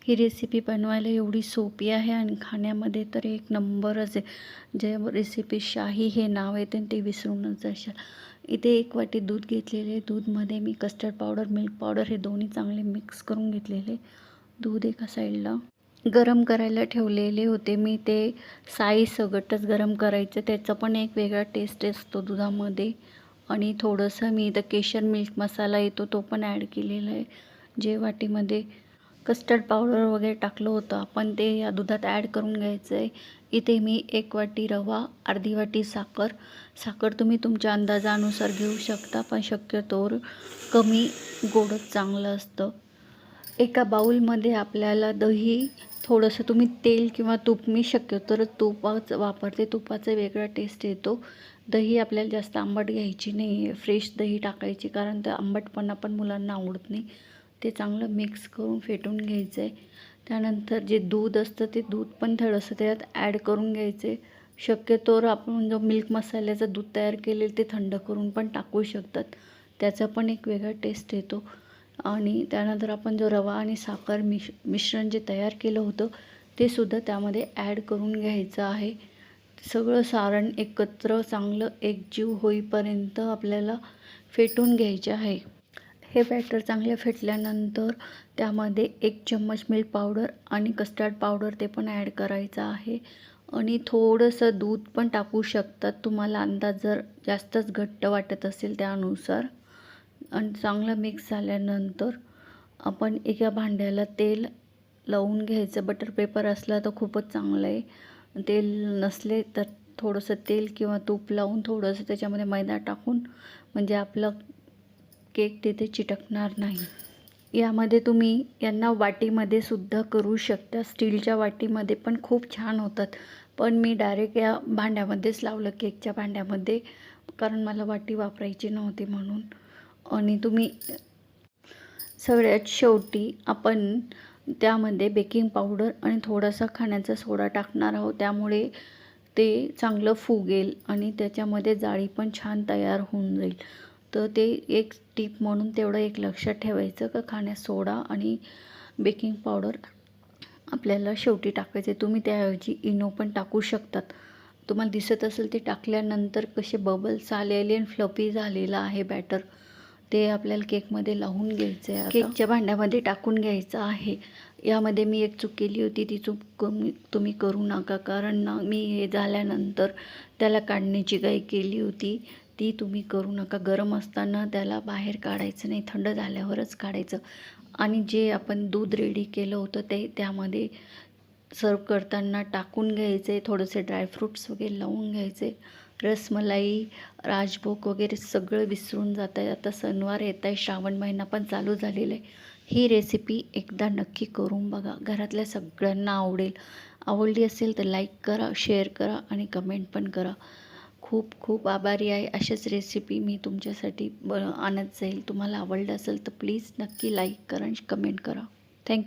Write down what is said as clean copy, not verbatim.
ही recipe बनवायला एवढी सोपी आहे आणि खाण्यामध्ये तर एक नंबरच आहे। जे रेसिपी शाही हे नाव आहे ते विसरूनच जाशाल। इथे 1 वाटी दूध घेतलेले, दूधमध्ये मी कस्टर्ड पावडर, मिल्क पावडर हे दोन्ही चांगले मिक्स करून घेतलेले। दूध एका साईडला गरम करायला ठेवलेले होते मी, ते साई सगटच गरम करायचं, त्याचा पण एक वेगळा टेस्ट असतो दुधामध्ये। आणि थोडंसं मी इथं केशर मिल्क मसाला येतो तो पण ॲड केलेला आहे। जे वाटीमध्ये कस्टर्ड पावडर वगैरे टाकलं होतं आपण ते या दुधात ॲड करून घ्यायचं आहे। इथे मी 1 वाटी रवा, अर्धी वाटी साखर, साखर तुम्ही तुमच्या अंदाजानुसार घेऊ शकता, पण शक्यतोवर कमी गोडच चांगलं असतं। एका बाउलमध्ये आपल्याला दही, थोडंसं तुम्ही तेल किंवा तूप, मी शक्यतोवर तुपाच वापरते, तुपाचा वेगळा टेस्ट येतो। दही आपल्याला जास्त आंबट घ्यायची नाही आहे, फ्रेश दही टाकायची, कारण ते आंबटपणा पण मुलांना आवडत नाही। ते चांगलं मिक्स करून फेटून घ्यायचं आहे। त्यानंतर जे दूध असतं ते दूध पण थोडंसं त्यात ॲड करून घ्यायचे। शक्यतोवर आपण जो मिल्क मसाल्याचं दूध तयार केलेलं ते थंड करून पण टाकू शकतात, त्याचा पण एक वेगळा टेस्ट येतो। आणि त्यानंतर आपण जो रवा आणि साखर मिश्रण जे तयार केलं होतं ते सुद्धा त्यामध्ये ॲड करून घ्यायचं आहे। सगळं सारण एकत्र चांगलं एकजीव होईपर्यंत आपल्याला फेटून घ्यायचे आहे। हे बॅटर चांगले फेटल्यानंतर त्यामध्ये 1 चम्मच मिल्क पावडर आणि कस्टर्ड पावडर ते पण ॲड करायचं आहे। आणि थोडंसं दूध पण टाकू शकतात, तुम्हाला अंदाज जर जास्तच घट्ट वाटत असेल त्यानुसार। आणि चांगलं मिक्स झाल्यानंतर आपण एका भांड्याला तेल लावून घ्यायचं। बटर पेपर असला तर खूपच चांगलं आहे, तेल नसले तर थोडंसं तेल किंवा तूप लावून थोडंसं त्याच्यामध्ये मैदा टाकून, म्हणजे आपलं केक तिथे चिटकणार नाही। यामध्ये तुम्ही यांना वाटीमध्ये सुद्धा करू शकता, स्टीलच्या वाटीमध्ये पण खूप छान होतात, पण मी डायरेक्ट या भांड्यामध्येच लावलं, केकच्या भांड्यामध्ये, कारण मला वाटी वापरायची नव्हती म्हणून। आणि तुम्ही सगळ्यात शेवटी आपण त्यामध्ये बेकिंग पावडर आणि थोडासा खाण्याचा सोडा टाकणार आहोत, त्यामुळे ते चांगलं फुगेल आणि त्याच्यामध्ये जाळी पण छान तयार होऊन जाईल। तर ते एक टिप म्हणून तेवढं एक लक्षात ठेवायचं का खाण्याचा सोडा आणि बेकिंग पावडर आपल्याला शेवटी टाकायचे। तुम्ही त्याऐवजी इनो पण टाकू शकतात। तुम्हाला दिसत असेल ते टाकल्यानंतर कसे बबल्स आलेले आणि फ्लफी झालेलं आहे बॅटर, ते आपल्याला केकमध्ये लावून घ्यायचं आहे। केकच्या भांड्यामध्ये टाकून घ्यायचं आहे। यामध्ये मी एक चूक केली होती, ती चूक तुम्ही करू नका, कारण ना मी हे झाल्यानंतर त्याला काढण्याची घाई केली होती, ती तुम्ही करू नका। गरम असताना त्याला बाहेर काढायचं नाही, थंड झाल्यावरच काढायचं। आणि जे आपण दूध रेडी केलं होतं ते त्यामध्ये सर्व करताना टाकून घ्यायचे, थोडेसे ड्रायफ्रूट्स वगैरे लावून घ्यायचे। रसमलाई, राजभोग वगैरे सगळं विसरून जात आहे। आता सणवार येत आहे, श्रावण महिना पण चालू झालेला आहे। ही रेसिपी एकदा नक्की करून बघा, घरातल्या सगळ्यांना आवडेल। आवडली असेल तर लाईक करा, शेअर करा आणि कमेंट पण करा। खूप खूप आभारी आहे। अशाच रेसिपी मी तुमच्यासाठी आणत जाईल। तुम्हाला आवडलं असेल तर प्लीज नक्की लाईक करा आणि कमेंट करा। थँक्यू।